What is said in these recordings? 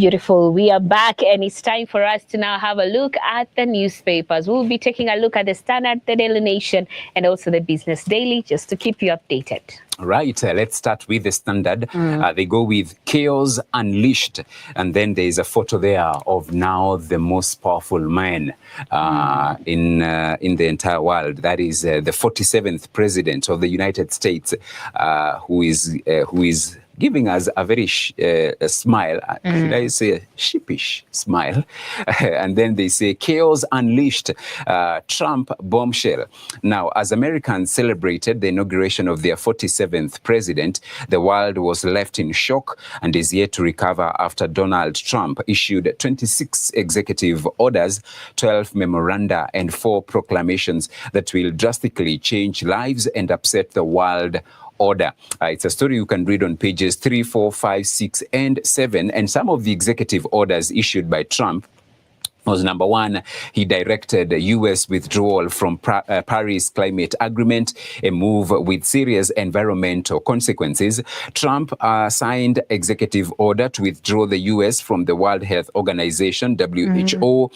Beautiful. We are back, and it's time for us to now have a look at the newspapers. We'll be taking a look at the Standard, the Daily Nation, and also the Business Daily, just to keep you updated. Right. Let's start with the Standard. They go with chaos unleashed, and then there is a photo there of now the most powerful man in the entire world. That is the 47th president of the United States, who is giving us a very smile, should I say sheepish smile. And then they say chaos unleashed, Trump bombshell. Now, as Americans celebrated the inauguration of their 47th president, the world was left in shock and is yet to recover after Donald Trump issued 26 executive orders, 12 memoranda, and 4 proclamations that will drastically change lives and upset the world order. It's a story you can read on pages 3, 4, 5, 6, and 7. And some of the executive orders issued by Trump was, number 1, he directed U.S. withdrawal from Paris Climate Agreement, a move with serious environmental consequences. Trump signed executive order to withdraw the U.S. from the World Health Organization, WHO.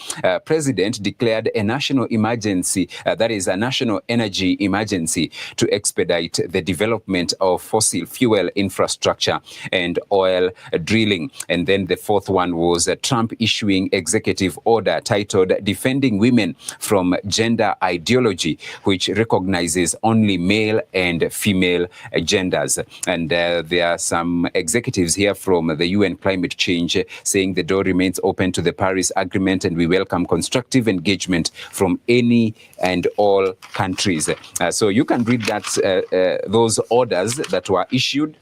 President declared a national emergency, that is a national energy emergency, to expedite the development of fossil fuel infrastructure and oil drilling. And then the 4th one was Trump issuing executive order titled Defending Women from Gender Ideology, which recognizes only male and female genders. And there are some executives here from the UN Climate Change saying the door remains open to the Paris Agreement and we welcome constructive engagement from any and all countries. So you can read that those orders that were issued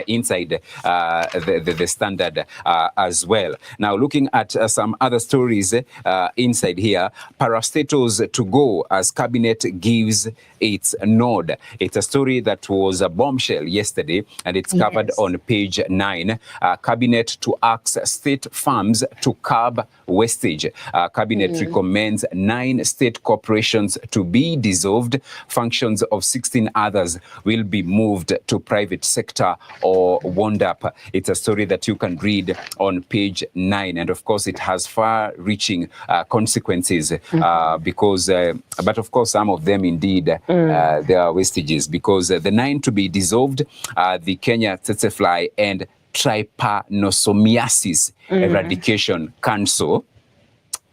inside the Standard as well. Now, looking at some other stories inside here, parastatals to go as cabinet gives its nod. It's a story that was a bombshell yesterday, and it's covered on page 9. Cabinet to ask state farms to curb wastage. Cabinet recommends 9 state corporations to be dissolved. Functions of 16 others will be moved to private sector or wound up. It's a story that you can read on page 9, and of course it has far-reaching consequences because, but of course some of them indeed there are wastages, because the 9 to be dissolved are the Kenya tsetse fly and Trypanosomiasis Eradication Council.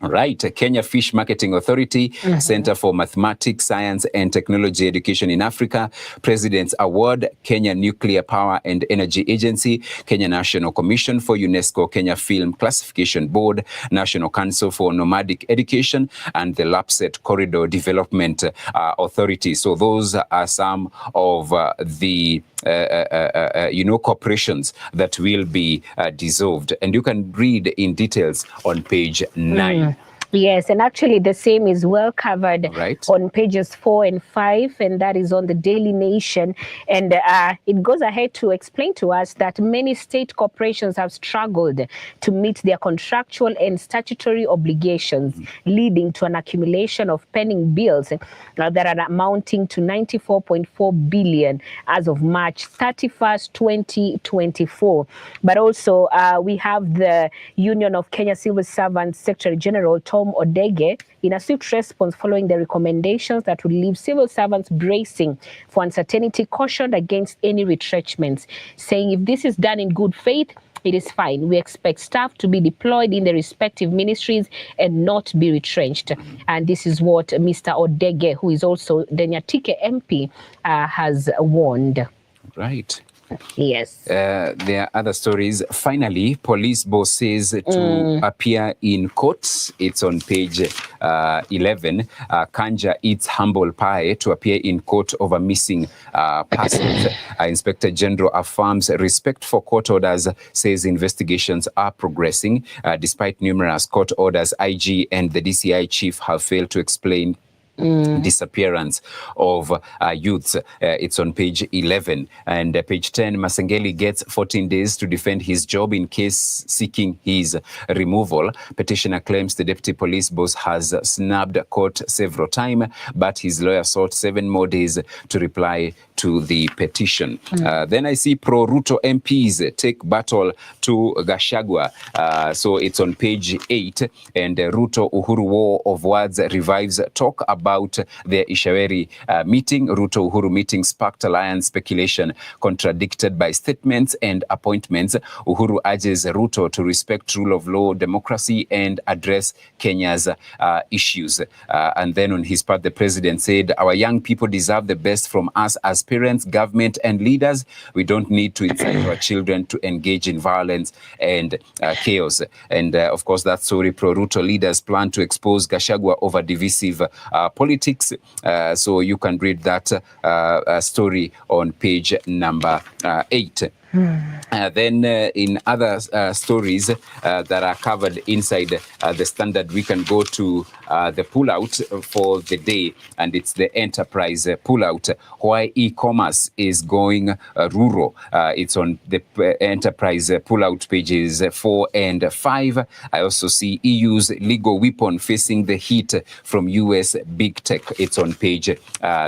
Right, Kenya Fish Marketing Authority, Center for Mathematics, Science and Technology Education in Africa, President's Award, Kenya Nuclear Power and Energy Agency, Kenya National Commission for UNESCO, Kenya Film Classification Board, National Council for Nomadic Education, and the Lapset Corridor Development Authority. So those are some of the corporations that will be dissolved, and you can read in details on page 9. Yes, and actually the same is well covered on pages 4 and 5, and that is on the Daily Nation. And it goes ahead to explain to us that many state corporations have struggled to meet their contractual and statutory obligations, leading to an accumulation of pending bills that are amounting to 94.4 billion as of March 31st, 2024. But also we have the Union of Kenya Civil Servants Secretary General Tom Odege in a swift response following the recommendations that would leave civil servants bracing for uncertainty, cautioned against any retrenchments, saying if this is done in good faith, it is fine. We expect staff to be deployed in the respective ministries and not be retrenched. And this is what Mr. Odege, who is also the Nyatike MP, has warned. Right. Yes. There are other stories. Finally, police boss says to appear in court. It's on page 11. Kanja eats humble pie to appear in court over missing persons. Inspector General affirms respect for court orders, says investigations are progressing. Despite numerous court orders, IG and the DCI chief have failed to explain disappearance of youths. It's on page 11. And page 10, Masengeli gets 14 days to defend his job in case seeking his removal. Petitioner claims the deputy police boss has snubbed court several times, but his lawyer sought 7 more days to reply to the petition. Then I see pro-Ruto MPs take battle to Gachagua. So it's on page 8, and Ruto Uhuru war of words revives talk about their Ishaweri meeting. Ruto Uhuru meeting sparked alliance speculation, contradicted by statements and appointments. Uhuru urges Ruto to respect rule of law, democracy, and address Kenya's issues. And then on his part, the president said, our young people deserve the best from us as parents, government, and leaders. We don't need to incite our children to engage in violence and chaos. And of course, that story, pro-Ruto leaders plan to expose Gachagua over divisive politics. So you can read that story on page number 8. Then in other stories that are covered inside the Standard, we can go to the pullout for the day, and it's the enterprise pullout. Why e-commerce is going rural. It's on the enterprise pullout pages 4 and 5. I also see EU's legal weapon facing the heat from US big tech. It's on page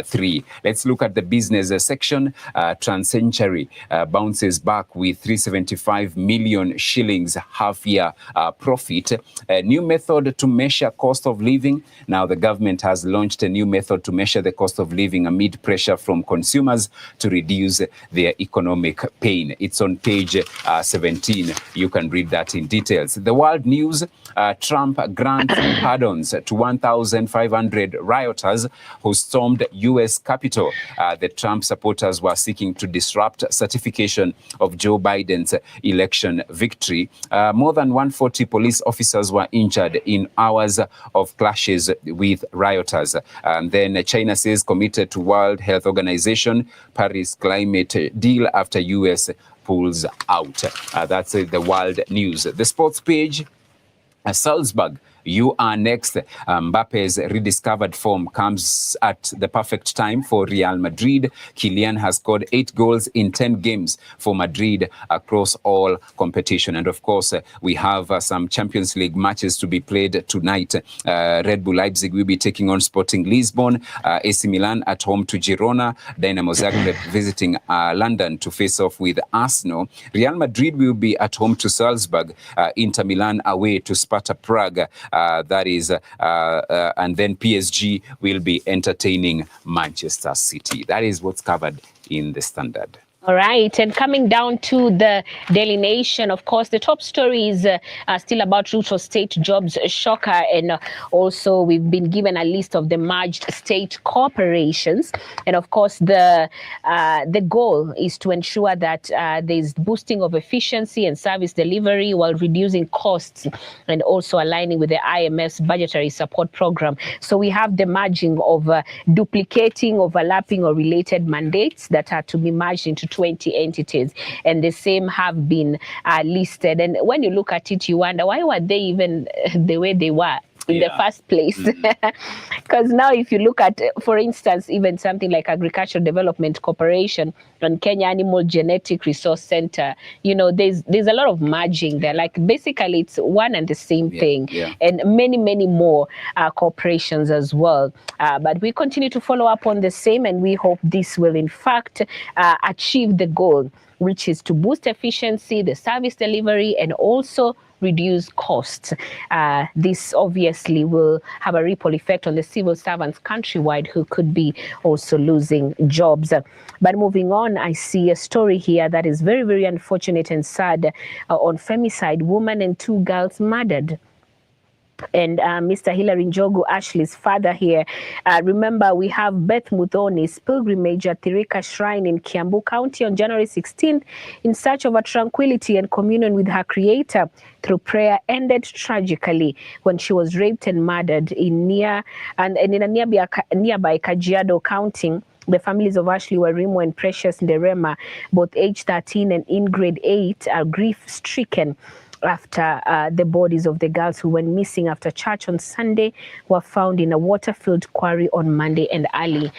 3. Let's look at the business section. TransCentury bounces back with 375 million shillings half-year profit. A new method to measure cost of living. Now the government has launched a new method to measure the cost of living amid pressure from consumers to reduce their economic pain. It's on page 17. You can read that in details. The world news, Trump grants pardons to 1,500 rioters who stormed U.S. Capitol. The Trump supporters were seeking to disrupt certification of Joe Biden's election victory. More than 140 police officers were injured in hours of clashes with rioters. And then China says committed to World Health Organization Paris climate deal after U.S. pulls out. That's the world news. The sports page, Salzburg. You are next. Mbappe's rediscovered form comes at the perfect time for Real Madrid. Kylian has scored 8 goals in 10 games for Madrid across all competition. And of course, we have some Champions League matches to be played tonight. Red Bull Leipzig will be taking on Sporting Lisbon. AC Milan at home to Girona. Dynamo Zagreb visiting London to face off with Arsenal. Real Madrid will be at home to Salzburg. Inter Milan away to Sparta Prague. That is, and then PSG will be entertaining Manchester City. That is what's covered in the Standard. All right, and coming down to the Daily Nation, of course, the top story is still about Ruto state jobs shocker, and also we've been given a list of the merged state corporations, and of course the goal is to ensure that there's boosting of efficiency and service delivery while reducing costs and also aligning with the IMF's budgetary support program. So we have the merging of duplicating, overlapping or related mandates that are to be merged into 20 entities, and the same have been listed. And when you look at it, you wonder, why were they even the way they were in the first place? Because now if you look at, for instance, even something like Agricultural Development Corporation and Kenya Animal Genetic Resource Center, you know, there's a lot of merging there. Like basically it's one and the same thing, and many more corporations as well. But we continue to follow up on the same, and we hope this will in fact achieve the goal, which is to boost efficiency, the service delivery, and also reduce costs. This obviously will have a ripple effect on the civil servants countrywide who could be also losing jobs. But moving on, I see a story here that is very, very unfortunate and sad. On femicide, woman and 2 girls murdered. And Mr. Hilary Njogu, Ashley's father here. Remember, we have Beth Muthoni's pilgrimage at Thirika Shrine in Kiambu County on January 16th in search of a tranquility and communion with her creator through prayer ended tragically when she was raped and murdered in a nearby Kajiado County. The families of Ashley Warimo and Precious Nderema, both age 13 and in grade 8, are grief-stricken after the bodies of the girls who went missing after church on Sunday were found in a water-filled quarry on Monday and early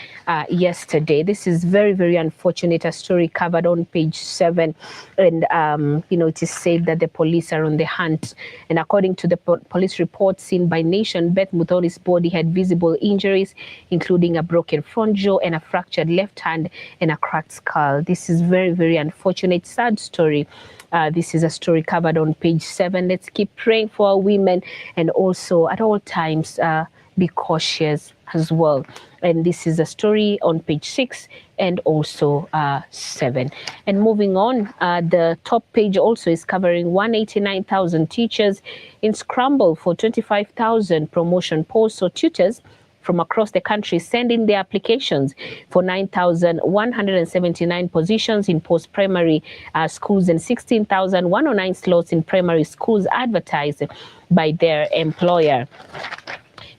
yesterday. This is very, very unfortunate. A story covered on page 7, and it is said that the police are on the hunt. And according to the police report seen by Nation, Beth Muthoni's body had visible injuries, including a broken front jaw and a fractured left hand and a cracked skull. This is very, very unfortunate, sad story. This is a story covered on page 7. Let's keep praying for our women, and also at all times be cautious as well. And this is a story on page 6 and also 7. And moving on, the top page also is covering 189,000 teachers in scramble for 25,000 promotion posts. So tutors from across the country send in their applications for 9,179 positions in post-primary schools and 16,109 slots in primary schools advertised by their employer.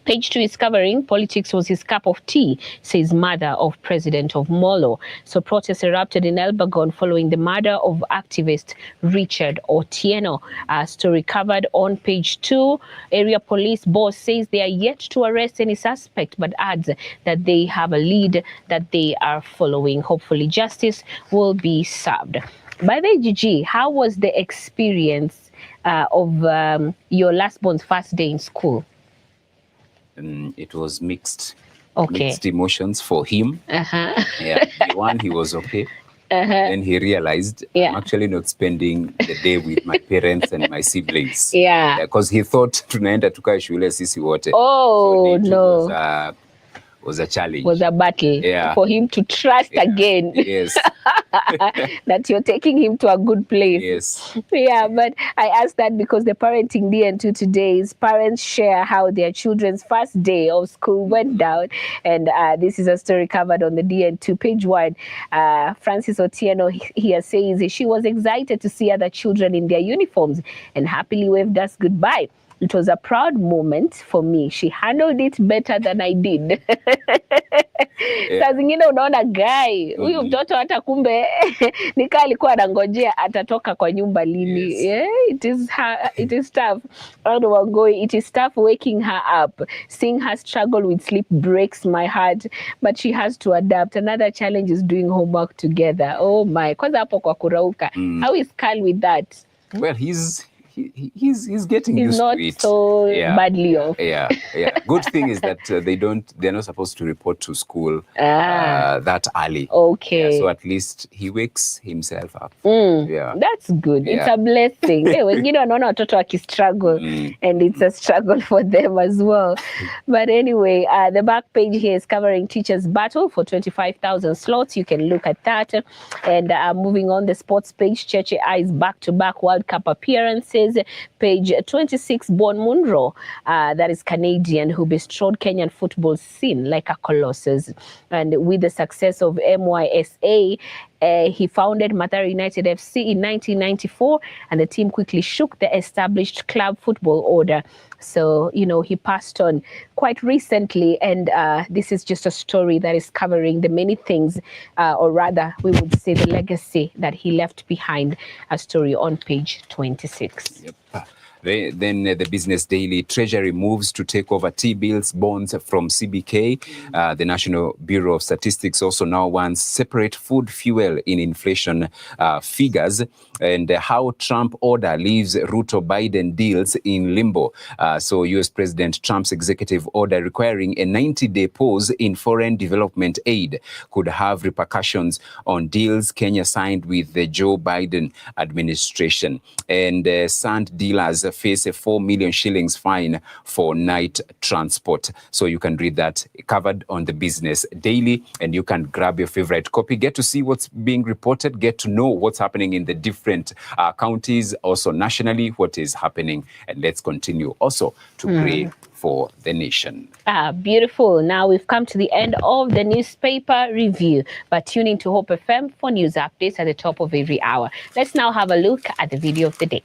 Page 2 is covering politics was his cup of tea, says mother of President of Molo. So protests erupted in Elbagon following the murder of activist Richard Otieno. Story covered on page 2. Area police boss says they are yet to arrest any suspect, but adds that they have a lead that they are following. Hopefully justice will be served. By the way, Gigi, how was the experience of your last born's first day in school? It was mixed emotions for him. Yeah, one, he was okay. Then he realized I'm actually not spending the day with my parents and my siblings. Yeah, because he thought tunaenda tukae shule sisi wote. Oh, so no. Was a challenge. Was a battle for him to trust again. Yes. That you're taking him to a good place. Yes. Yeah, but I asked that because the parenting DN2 today is parents share how their children's first day of school went down. And this is a story covered on the DN2 page 1. Francis Otieno here says she was excited to see other children in their uniforms and happily waved us goodbye. It was a proud moment for me. She handled it better than I did. Saa zingine unaona guy huyu mtoto hata kumbe nika alikuwa anangojea atatoka kwa nyumba lini. Yeah, it is tough. It is tough waking her up. Seeing her struggle with sleep breaks my heart, but she has to adapt. Another challenge is doing homework together. Oh my, kwanza hapo kwa kurauka. How is Carl with that? Well, he's getting used to it. He's not so badly off. Yeah. Good thing is that they're not supposed to report to school that early. Okay. Yeah, so at least he wakes himself up. Yeah. That's good. It's a blessing. Wengine wanaona watoto wakistruggle and it's a struggle for them as well. But anyway, the back page here is covering teachers' battle for 25,000 slots. You can look at that. And moving on, the sports page, Cheche eyes back-to-back World Cup appearances. Page 26, Bon Munro, that is Canadian, who bestrode Kenyan football scene like a colossus. And with the success of MYSA, he founded Mathare United FC in 1994, and the team quickly shook the established club football order. So, he passed on quite recently, and this is just a story that is covering the many things, or rather, we would say the legacy that he left behind, a story on page 26. Yep. Then the Business Daily, Treasury moves to take over T-bills bonds from CBK. The National Bureau of Statistics also now wants separate food fuel in inflation figures, and how Trump order leaves Ruto-Biden deals in limbo. So US President Trump's executive order requiring a 90-day pause in foreign development aid could have repercussions on deals Kenya signed with the Joe Biden administration. And sand dealers face a 4 million shillings fine for night transport. So you can read that covered on the Business Daily, and you can grab your favorite copy, get to see what's being reported, get to know what's happening in the different counties, also nationally, what is happening. And let's continue also to pray for the nation. Beautiful. Now we've come to the end of the newspaper review, but tune in to Hope FM for news updates at the top of every hour. Let's now have a look at the video of the day.